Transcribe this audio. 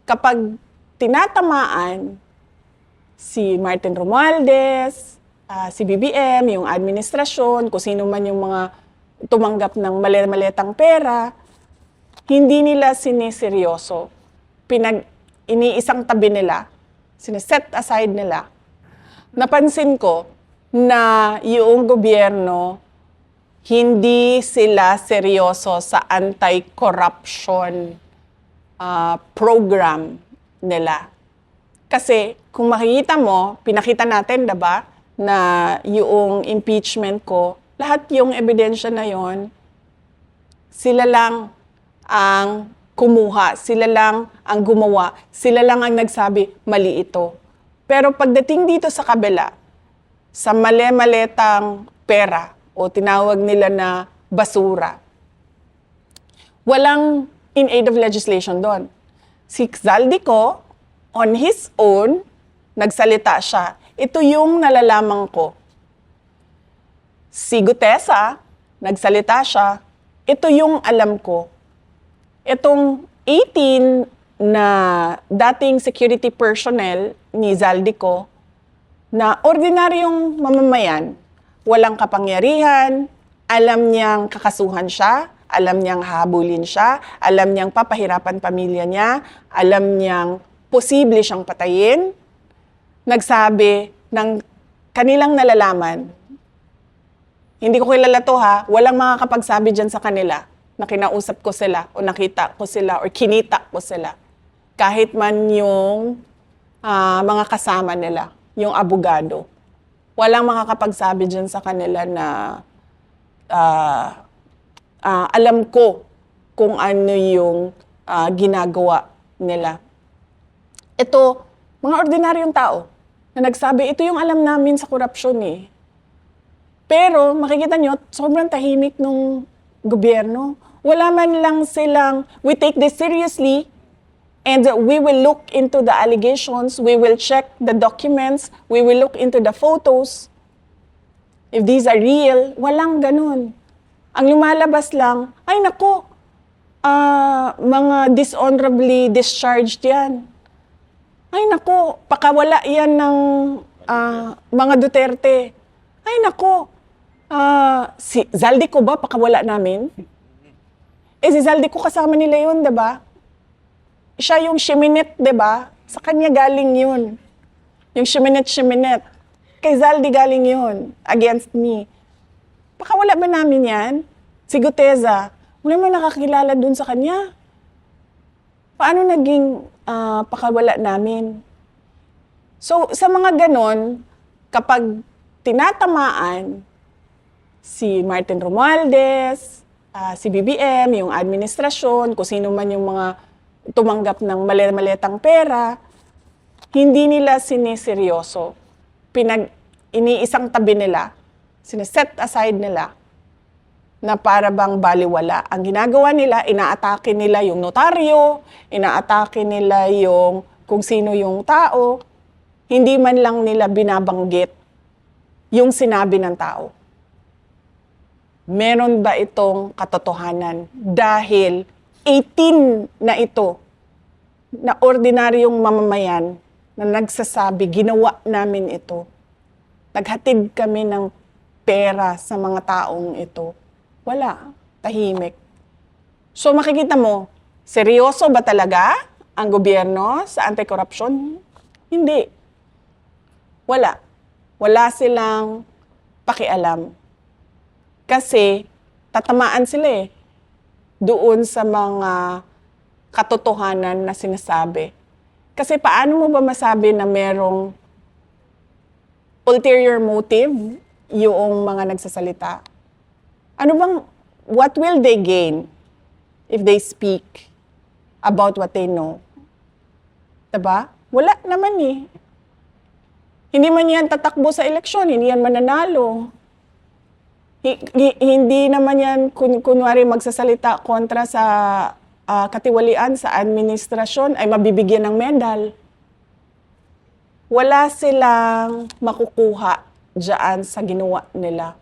kapag tinatamaan si Martin Romualdez, si BBM, yung administrasyon, kung sino man yung mga tumanggap ng maletang pera, hindi nila siniseryoso. Iniisang tabi nila, sineset aside nila. Napansin ko na yung gobyerno, hindi sila seryoso sa anti-corruption program nila. Kasi kung makikita mo, pinakita natin, diba, na yung impeachment ko, lahat yung ebidensya na yon, sila lang ang kumuha, sila lang ang gumawa, sila lang ang nagsabi, mali ito. Pero pagdating dito sa kabila, sa mali-maletang pera o tinawag nila na basura, walang in aid of legislation doon. Si Zaldico, on his own, nagsalita siya. Ito yung nalalaman ko. Si Gutesa, nagsalita siya. Ito yung alam ko. Itong 18 na dating security personnel ni Zaldico, na ordinaryong mamamayan, walang kapangyarihan, alam niyang kakasuhan siya, alam niyang habulin siya, alam niyang papahirapan pamilya niya, alam niyang posible siyang patayin, nagsabi ng kanilang nalalaman. Hindi ko kilala to ha, walang makakapagsabi dyan sa kanila na kinausap ko sila o nakita ko sila o kinita ko sila. Kahit man yung mga kasama nila, yung abogado. Walang makakapagsabi dyan sa kanila na alam ko kung ano yung ginagawa nila. Ito, mga ordinaryong tao na nagsabi, ito yung alam namin sa korupsyon eh. Pero makikita nyo, sobrang tahimik nung gobyerno. Wala man lang silang, we take this seriously and we will look into the allegations, we will check the documents, we will look into the photos. If these are real, walang ganun. Ang lumalabas lang, ay nako, mga dishonorably discharged yan. Ay nako, pakawala yan ng mga Duterte. Ay nako, si Zaldico ba pakawala namin? Si Zaldico kasama nila yun, diba? Siya yung Shiminet, diba? Sa kanya galing yun. Yung Shiminet. Kay Zaldi galing yun, against me. Pakawala ba namin yan? Si Gutesa, wala man nakakilala dun sa kanya. Paano naging pakawala namin? So, sa mga ganon, kapag tinatamaan si Martin Romualdez, si BBM, yung administrasyon, kung sino man yung mga tumanggap ng maletang pera, hindi nila siniseryoso. Iniisang tabi nila, sineset aside nila, na para bang baliwala. Ang ginagawa nila, inaatake nila yung notaryo, inaatake nila yung kung sino yung tao, hindi man lang nila binabanggit yung sinabi ng tao. Meron ba itong katotohanan? Dahil 18 na ito, na ordinaryong mamamayan, na nagsasabi, ginawa namin ito. Naghatid kami ng pera sa mga taong ito. Wala. Tahimik. So makikita mo, seryoso ba talaga ang gobyerno sa anti-corruption? Hindi. Wala. Wala silang pakialam. Kasi tatamaan sila doon sa mga katotohanan na sinasabi. Kasi paano mo ba masabi na merong ulterior motive yung mga nagsasalita? Ano bang, what will they gain if they speak about what they know? Diba? Wala naman eh. Hindi man yan tatakbo sa eleksyon, hindi yan mananalo. Hindi naman yan kunwari magsasalita kontra sa katiwalian sa administrasyon ay mabibigyan ng medal. Wala silang makukuha dyan sa ginawa nila.